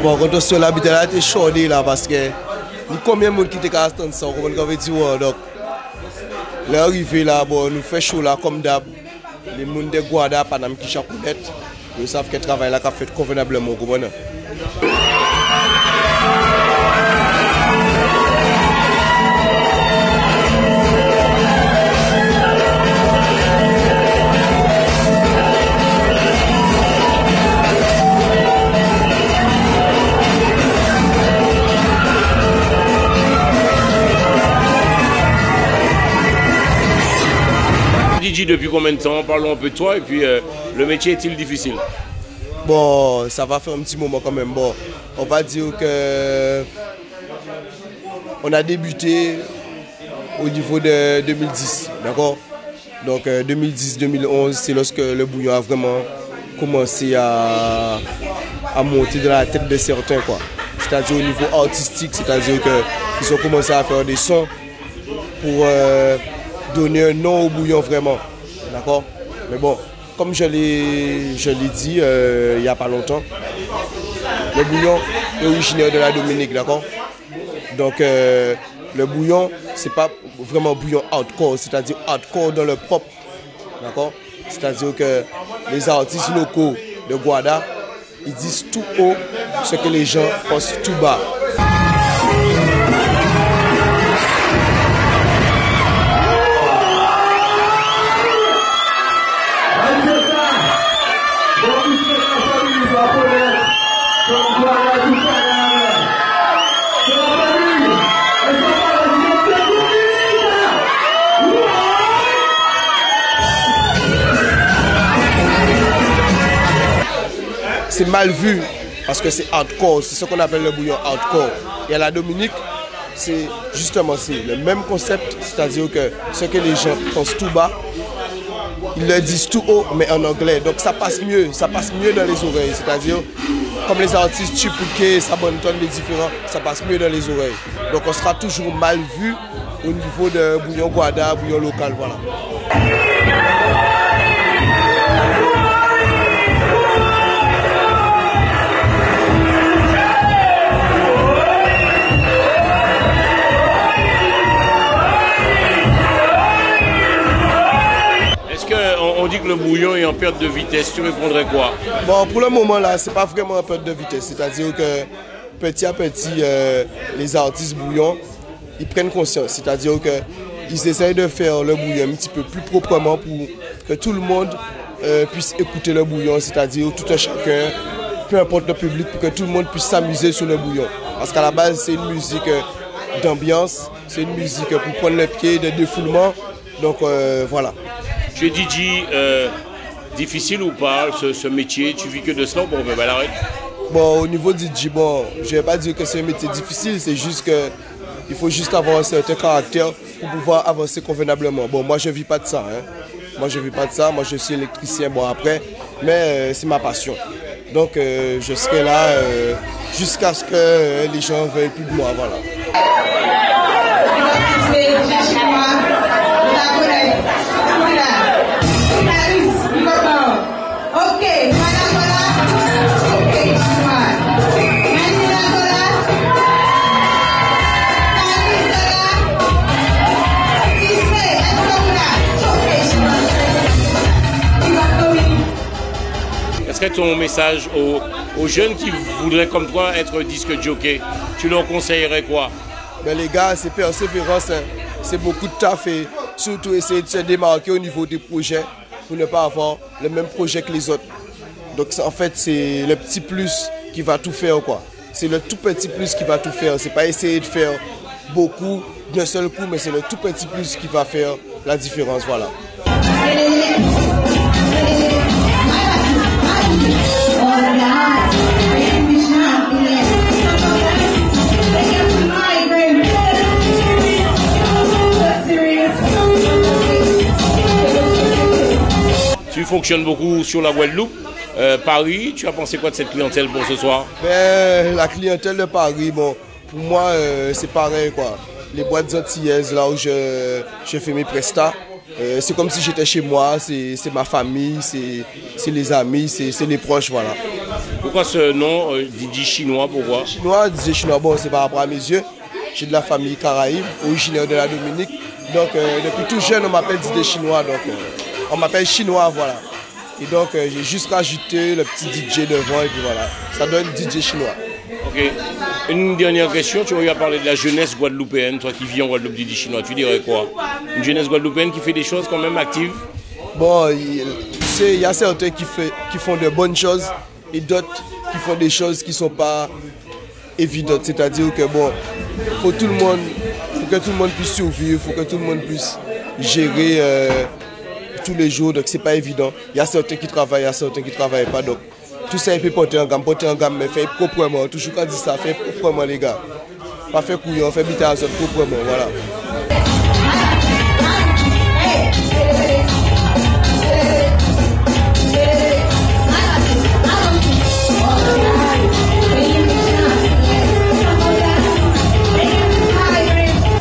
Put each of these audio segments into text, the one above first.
Bon, quand on se l'habitude là, c'est chaud là parce que combien de monde qui était à attendre ça, comment on va dire donc l'arrivée là, bon, nous fait chaud là comme d'hab. Les gens de Guada, Panam qui chacoulette, ils savent que le travail là a fait convenablement. DJ, depuis combien de temps? Parlons un peu de toi et puis le métier est-il difficile? Bon, ça va faire un petit moment quand même. Bon, on va dire que on a débuté au niveau de 2010, d'accord? Donc 2010-2011, c'est lorsque le bouillon a vraiment commencé à monter dans la tête de certains, quoi. C'est-à-dire au niveau artistique, c'est-à-dire qu'ils ont commencé à faire des sons pour donner un nom au bouillon vraiment, d'accord? Mais bon, comme je l'ai dit il n'y a pas longtemps, le bouillon est originaire de la Dominique, d'accord? Donc le bouillon, c'est pas vraiment bouillon hardcore, c'est-à-dire hardcore dans le propre, d'accord? C'est-à-dire que les artistes locaux de Guada, ils disent tout haut ce que les gens pensent tout bas. C'est mal vu parce que c'est hardcore, c'est ce qu'on appelle le bouillon hardcore. Et à la Dominique, c'est justement le même concept, c'est-à-dire que ce que les gens pensent tout bas, ils le disent tout haut, mais en anglais. Donc ça passe mieux dans les oreilles. C'est-à-dire, comme les artistes Chipuké, Sabonton, les différents, ça passe mieux dans les oreilles. Donc on sera toujours mal vu au niveau de bouillon Guada, bouillon local, voilà. On dit que le bouillon est en perte de vitesse, tu répondrais quoi? Bon, pour le moment là, c'est pas vraiment en perte de vitesse, c'est-à-dire que petit à petit, les artistes bouillons, ils prennent conscience, c'est-à-dire qu'ils essayent de faire le bouillon un petit peu plus proprement pour que tout le monde puisse écouter le bouillon, c'est-à-dire tout un chacun, peu importe le public, pour que tout le monde puisse s'amuser sur le bouillon. Parce qu'à la base, c'est une musique d'ambiance, c'est une musique pour prendre le pied, de défoulement, donc voilà. Tu es DJ, difficile ou pas ce métier? Tu vis que de cela ou bon, ben l'arrête? Bon, au niveau DJ, bon, je ne vais pas dire que c'est un métier difficile, c'est juste qu'il faut juste avoir un certain caractère pour pouvoir avancer convenablement. Bon, moi je ne vis pas de ça, hein. Moi je ne vis pas de ça, moi je suis électricien, bon après, mais c'est ma passion. Donc je serai là jusqu'à ce que les gens veuillent plus de moi, voilà. Ok, ton message aux jeunes qui voudraient comme toi être disque jockey? Tu leur conseillerais quoi? Ben les gars, c'est persévérance, hein. C'est beaucoup de taf et surtout essayer de se démarquer au niveau des projets pour ne pas avoir le même projet que les autres. Donc en fait, c'est le petit plus qui va tout faire, quoi. C'est le tout petit plus qui va tout faire. C'est pas essayer de faire beaucoup d'un seul coup, mais c'est le tout petit plus qui va faire la différence, voilà. Tu fonctionnes beaucoup sur la Guadeloupe, Paris. Tu as pensé quoi de cette clientèle pour ce soir? Ben, la clientèle de Paris, bon, pour moi, c'est pareil, quoi. Les boîtes antillaises, là où je fais mes prestats, c'est comme si j'étais chez moi, c'est ma famille, c'est les amis, c'est les proches, voilà. Pourquoi ce nom, DJ Chinois, pourquoi? Chinois, DJ Chinois, bon, c'est par rapport à mes yeux. J'ai de la famille Caraïbe, originaire de la Dominique. Donc, depuis tout jeune, on m'appelle DJ Chinois, donc on m'appelle Chinois, voilà. Et donc, j'ai juste rajouté le petit DJ devant, et puis voilà. Ça donne DJ Chinois. Ok. Une dernière question, tu as parlé de la jeunesse guadeloupéenne, toi qui vis en Guadeloupe, DJ Chinois, tu dirais quoi? Une jeunesse guadeloupéenne qui fait des choses quand même actives? Bon, il y a certains qui font de bonnes choses et d'autres qui font des choses qui ne sont pas évidentes. C'est-à-dire que bon, faut que tout le monde puisse survivre, il faut que tout le monde puisse gérer tous les jours, donc c'est pas évident. Il y a certains qui travaillent, il y a certains qui ne travaillent pas. Donc tout ça, il peut porter en gamme, mais faire proprement. Toujours quand on dit ça, faire proprement les gars. Pas faire couillon, faire biter à zone proprement, voilà.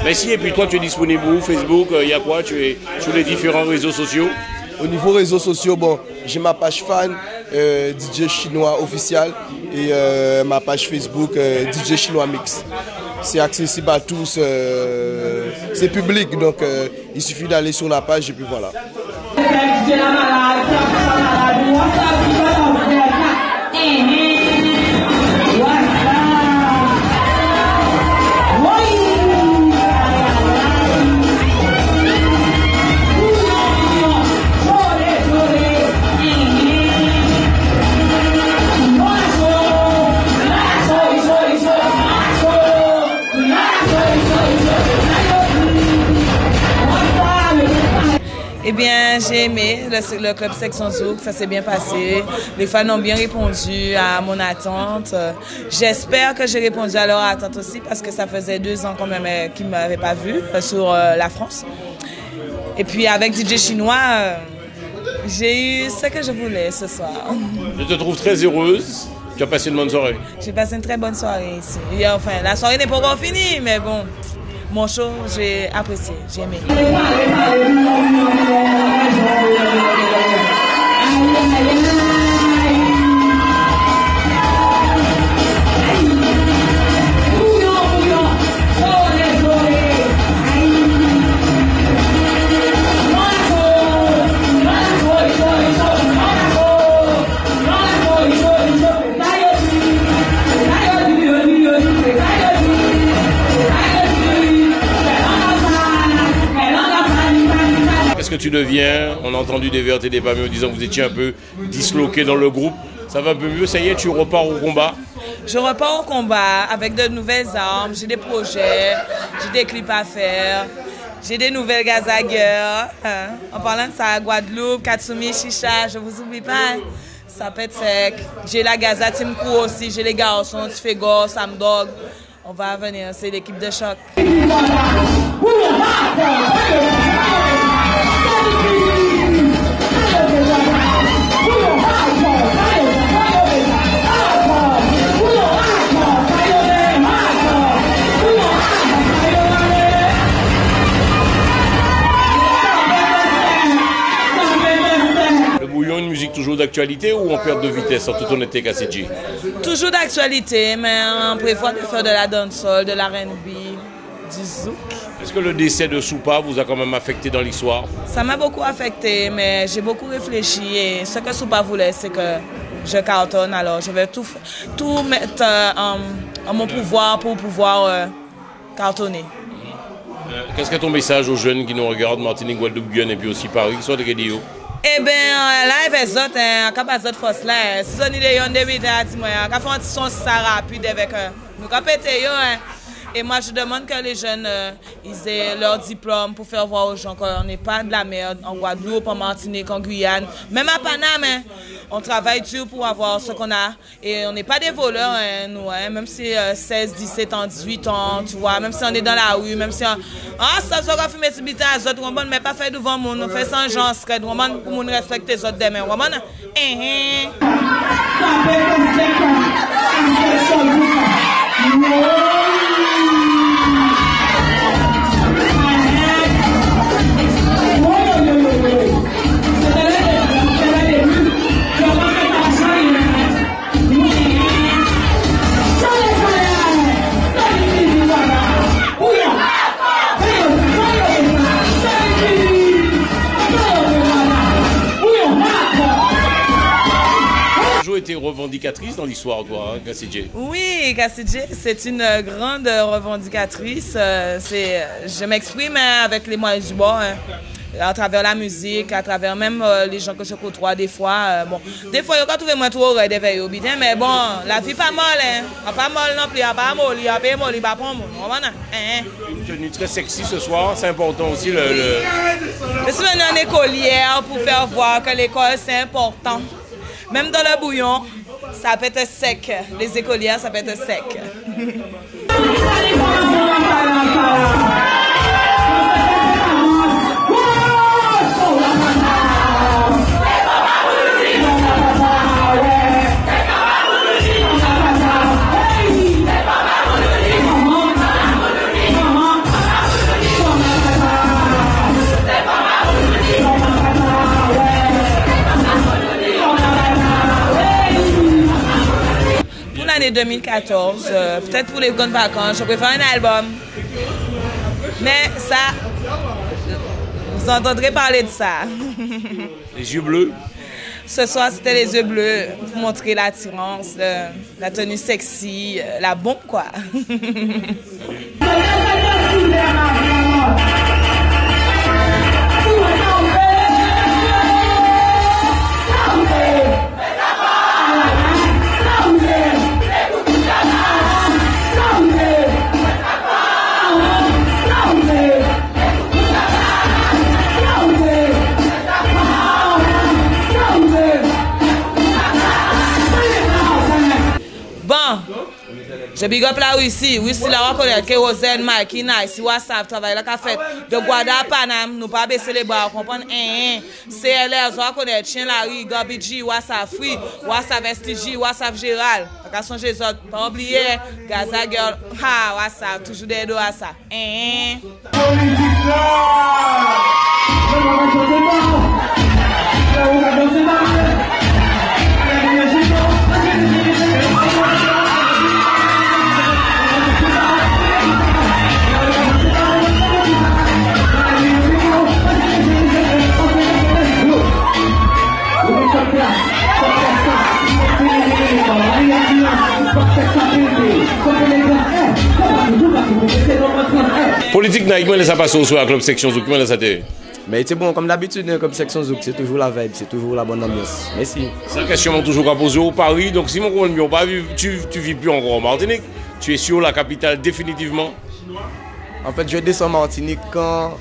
Merci, et puis toi tu es disponible où? Facebook, il y a quoi? Tu es sur les différents réseaux sociaux? Au niveau réseaux sociaux, bon, j'ai ma page fan, DJ Chinois officiel, et ma page Facebook, DJ Chinois Mix. C'est accessible à tous, c'est public, donc il suffit d'aller sur la page et puis voilà. Eh bien, j'ai aimé le club Section Zouk, ça s'est bien passé. Les fans ont bien répondu à mon attente. J'espère que j'ai répondu à leur attente aussi parce que ça faisait 2 ans quand même qu'ils ne m'avaient pas vu sur la France. Et puis avec DJ Chinois, j'ai eu ce que je voulais ce soir. Je te trouve très heureuse. Tu as passé une bonne soirée? J'ai passé une très bonne soirée ici. Et enfin, la soirée n'est pas encore finie, mais bon. Mon show, j'ai apprécié, j'ai aimé. Que tu deviens, on a entendu des vertes et des pas mieux disant que vous étiez un peu disloqué dans le groupe. Ça va un peu mieux, ça y est, tu repars au combat? Je repars au combat avec de nouvelles armes, j'ai des projets, j'ai des clips à faire, j'ai des nouvelles gazagueurs. Hein. En parlant de ça, Guadeloupe, Katsumi, Chicha, je vous oublie pas. Hein. Ça peut être sec. J'ai la Gaza Team Crew aussi, j'ai les garçons, Tifego, Sam Dog. On va venir, c'est l'équipe de choc. Une musique toujours d'actualité ou en perte de vitesse, en toute honnêteté, Kassidji? Toujours d'actualité, mais on prévoit de faire de la dancehall, de la R&B, du zouk. Est-ce que le décès de Soupa vous a quand même affecté dans l'histoire? Ça m'a beaucoup affecté, mais j'ai beaucoup réfléchi et ce que Soupa voulait, c'est que je cartonne. Alors, je vais tout mettre en mon pouvoir pour pouvoir cartonner. Qu'est-ce que ton message aux jeunes qui nous regardent, Martinique, Guadeloupe, Guyane et puis aussi Paris, qui sont de Guédio? Eh bien, là, il y a des autres, qui ont des forces là. Si on est des gens qui font un son rapide avec nous, qui et moi, je demande que les jeunes ils aient leur diplôme pour faire voir aux gens qu'on n'est pas de la merde en Guadeloupe, en Martinique, en Guyane. Même à Paname, on travaille dur pour avoir ce qu'on a. Et on n'est pas des voleurs, nous, même si 16, 17 ans, 18 ans, tu vois, même si on est dans la rue, même si on... Ah, ça, ça va fumer des bitailles à autres, on ne met pas faire devant le monde, on fait sans gens, pour nous respecter les autres demain. Été revendicatrice dans l'histoire, toi, hein, Kassidje? Oui, Kassidje, c'est une grande revendicatrice. Je m'exprime avec les moyens du bord, à travers la musique, à travers même les gens que je côtoie des fois. Des fois, quand trouvé moi trop des veilles au bidin, mais bon, la vie pas mal, pas mal non plus, pas mal, il y a pas mal, il pas pour moi. Une tenue très sexy ce soir, c'est important aussi Je suis venue en écolière pour faire voir que l'école c'est important. Même dans le bouillon, ça peut être sec. Les écolières, ça peut être sec. L'année 2014, peut-être pour les grandes vacances, je préfère un album. Mais ça, vous entendrez parler de ça. Les yeux bleus? Ce soir, c'était les yeux bleus pour montrer l'attirance, la tenue sexy, la bombe, quoi. Je big up la Russie. Russie la reconnaît Kérosène, Mike, Nice, WhatsApp, travail la café de Guada à Paname, nous pas baisser les bras, comprendre? CLR, on reconnaît Chien Larry, Gabi G, WhatsApp Free, WhatsApp STG, WhatsApp Gérald. Pas songer les autres, pas oublier Gaza Girl, WhatsApp, toujours des dos à ça. Politique naïque, mais ça passe au soir, club section Zouk, mais ça t'est. Mais c'est bon, comme d'habitude, comme section Zouk, c'est toujours la vibe, c'est toujours la bonne ambiance. Merci. C'est la question toujours à poser au Paris. Donc, si mon compagnon pas tu vis plus encore en Martinique, tu es sur la capitale définitivement. En fait, je descends en Martinique quand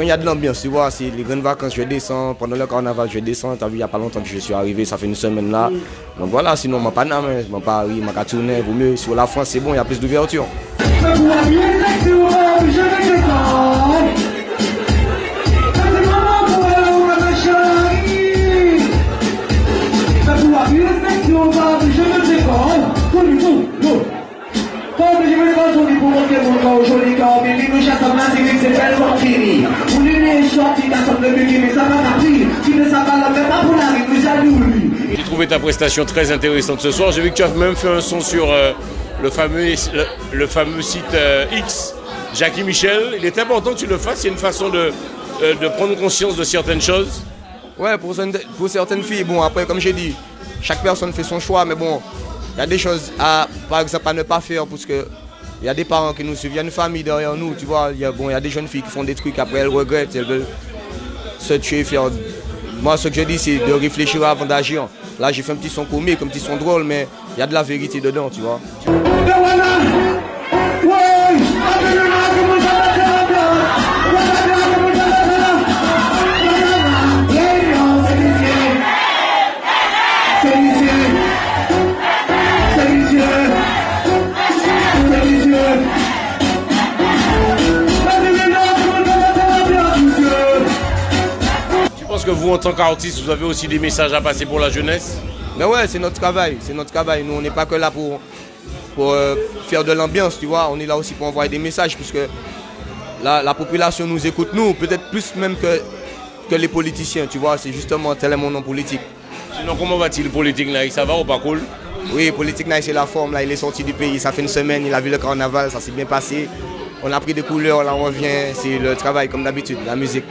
il y a de l'ambiance, tu vois, c'est les grandes vacances, je descends, pendant le carnaval, je descends, tu as vu, il n'y a pas longtemps que je suis arrivé, ça fait une semaine là. Donc voilà, sinon, je ne pas Paname, je ne Paris, je ne tourner, vaut mieux, sur la France, c'est bon, il y a plus d'ouverture. J'ai trouvé ta prestation très intéressante ce soir. J'ai vu que tu as même fait un son sur le fameux site X, Jackie Michel. Il est important que tu le fasses. Il y a une façon de prendre conscience de certaines choses. Ouais, pour certaines filles, bon après comme j'ai dit, chaque personne fait son choix, mais bon, il y a des choses, par exemple, à ne pas faire, parce que il y a des parents qui nous suivent, il y a une famille derrière nous, tu vois. Il y a des jeunes filles qui font des trucs, après elles regrettent, elles veulent se tuer, faire. Moi, ce que je dis, c'est de réfléchir avant d'agir. Là, j'ai fait un petit son comique, un petit son drôle, mais il y a de la vérité dedans, tu vois. Que vous, en tant qu'artiste, vous avez aussi des messages à passer pour la jeunesse? Mais ouais, c'est notre travail, c'est notre travail. Nous, on n'est pas que là pour faire de l'ambiance, tu vois. On est là aussi pour envoyer des messages, puisque la population nous écoute, nous, peut-être plus même que les politiciens, tu vois. C'est justement tellement non politique. Sinon, comment va-t-il, Politique Night? Ça va ou pas cool? Oui, Politique Night, c'est la forme. Là, il est sorti du pays, ça fait une semaine, il a vu le carnaval, ça s'est bien passé. On a pris des couleurs, là, on revient. C'est le travail, comme d'habitude, la musique.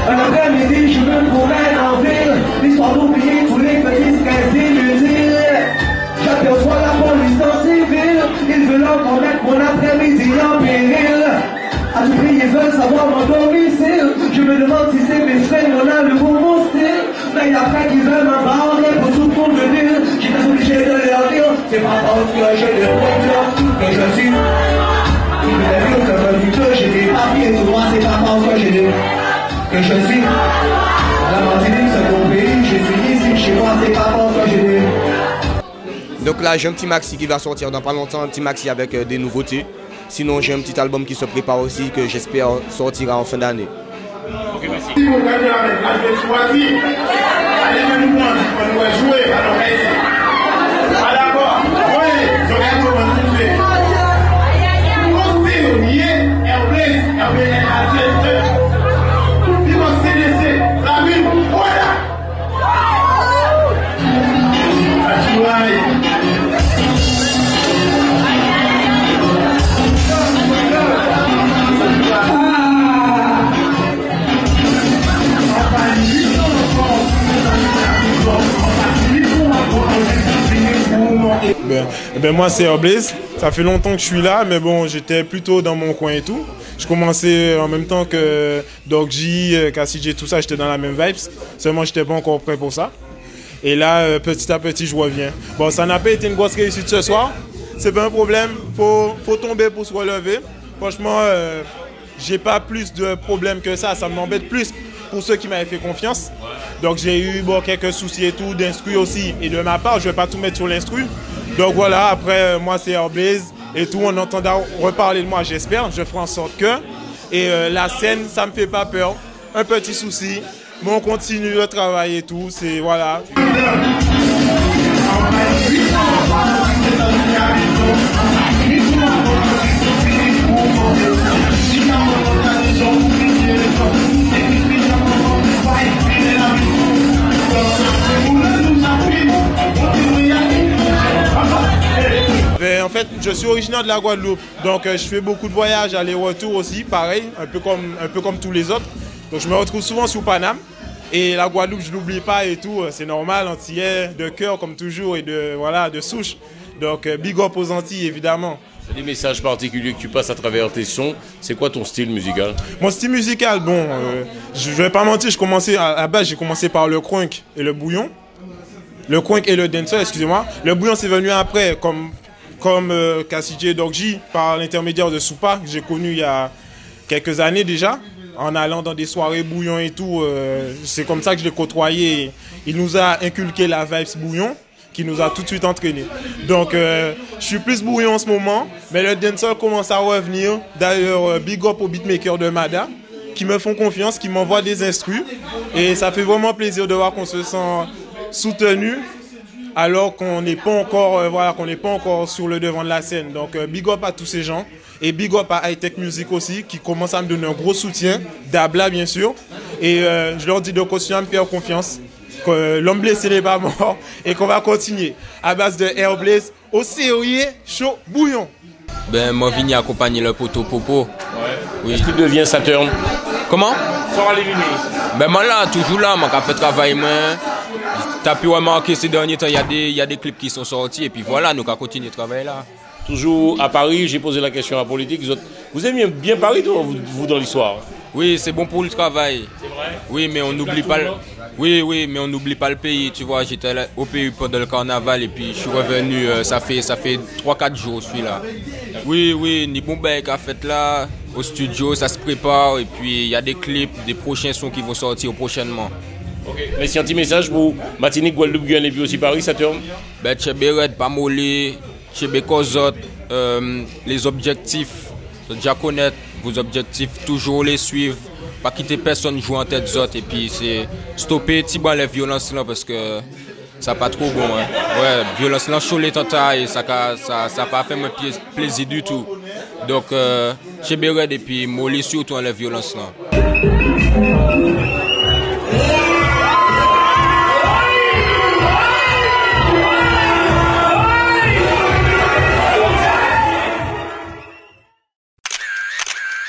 Un après-midi, je me promène en ville, l'histoire d'oublier tous les petits stress inutiles. J'aperçois la police en civil, ils veulent encore mettre mon après-midi en péril. À tout prix, ils veulent savoir mon domicile. Je me demande si c'est mes frères, on a le bon style. Mais après qu'ils veulent m'aborder pour tout pour venir, j'étais obligé de leur dire, c'est pas parce que j'ai des problèmes que je suis. Ils me disent que je dis que j'ai des papiers sur moi, c'est pas parce que j'ai des... que je suis la Martinique, c'est mon pays, je suis ici, chez moi, c'est pas bon que j'ai. Donc là, j'ai un petit maxi qui va sortir dans pas longtemps, un petit maxi avec des nouveautés. Sinon, j'ai un petit album qui se prépare aussi, que j'espère sortira en fin d'année. Ok, merci. Si vous regardez avec la choisir, allez nous prendre, on doit jouer, alors allez-y. Ah d'accord, oui, je regarde comment tu fais. On s'est lié, Herblès, Ben moi c'est Herblès, ça fait longtemps que je suis là, mais bon j'étais plutôt dans mon coin et tout. Je commençais en même temps que Doc J, Cassie J, tout ça, j'étais dans la même vibes, seulement j'étais pas encore prêt pour ça. Et là, petit à petit, je reviens. Bon, ça n'a pas été une grosse réussite ce soir, c'est pas un problème, faut tomber pour se relever. Franchement, j'ai pas plus de problèmes que ça m'embête plus pour ceux qui m'avaient fait confiance. Donc j'ai eu quelques soucis et tout, d'instru aussi. Et de ma part, je vais pas tout mettre sur l'instru. Donc voilà, après, moi c'est Herblès et tout, on entendra reparler de moi, j'espère. Je ferai en sorte que. Et la scène, ça me fait pas peur. Un petit souci, mais on continue le travail et tout, c'est voilà. En fait, je suis originaire de la Guadeloupe, donc je fais beaucoup de voyages, aller-retour aussi, pareil, un peu comme tous les autres. Donc je me retrouve souvent sous Paname. Et la Guadeloupe, je l'oublie pas et tout, c'est normal, antillais, de cœur comme toujours et de souche. Donc big up aux Antilles évidemment. Des messages particuliers que tu passes à travers tes sons, c'est quoi ton style musical? Mon style musical, bon, je vais pas mentir, à la base j'ai commencé par le crunk et le bouillon. Le crunk et le dancehall, excusez-moi. Le bouillon c'est venu après, comme Cassie J et Doc J, par l'intermédiaire de Soupa, que j'ai connu il y a quelques années déjà. En allant dans des soirées bouillon et tout, c'est comme ça que je l'ai côtoyé. Il nous a inculqué la vibes bouillon, qui nous a tout de suite entraînés. Donc, je suis plus bouillon en ce moment, mais le dancehall commence à revenir. D'ailleurs, big up aux beatmakers de Mada, qui me font confiance, qui m'envoient des instrus. Et ça fait vraiment plaisir de voir qu'on se sent soutenu, alors qu'on n'est pas encore sur le devant de la scène. Donc, big up à tous ces gens. Et big up à High Tech Music aussi, qui commence à me donner un gros soutien, Dabla bien sûr. Et je leur dis de continuer à me faire confiance, que l'homme blessé n'est pas mort et qu'on va continuer à base de Herblès au sérieux, chaud, bouillon. Ben, moi, je viens accompagner le poteau Popo. Ouais. Oui. Est-ce qu'il devient Saturne? Comment? Sans aller. Ben, moi là, toujours là, moi, qui fait travail, moi. tu as pu remarquer ces derniers temps, il y a des clips qui sont sortis et puis voilà, nous allons continuer de travailler là. Toujours à Paris, j'ai posé la question à la politique. Vous aimez bien Paris, toi, vous dans l'histoire? Oui, c'est bon pour le travail. C'est vrai? Oui, mais on n'oublie pas mais on n'oublie pas le pays. Tu vois, j'étais au pays pendant le carnaval et puis je suis revenu, ça fait 3-4 jours, je suis là. Oui, ni bon bec a fait là, au studio, ça se prépare et puis il y a des clips, des prochains sons qui vont sortir prochainement. Ok. Mais si un petit message pour Martinique, Guadeloupe, Guyane et puis aussi Paris, ça tourne? Ben, Tchébéret, pas molé, Tchébékozot, les objectifs, déjà connaître vos objectifs, toujours les suivre, pas quitter personne jouer en tête zot et puis c'est stopper Tiban les violences là parce que ça pas trop bon. Hein. Ouais, violence là chaud les tata et ça pas fait me plaisir du tout. Donc Tchébéret et puis molé surtout les violences là.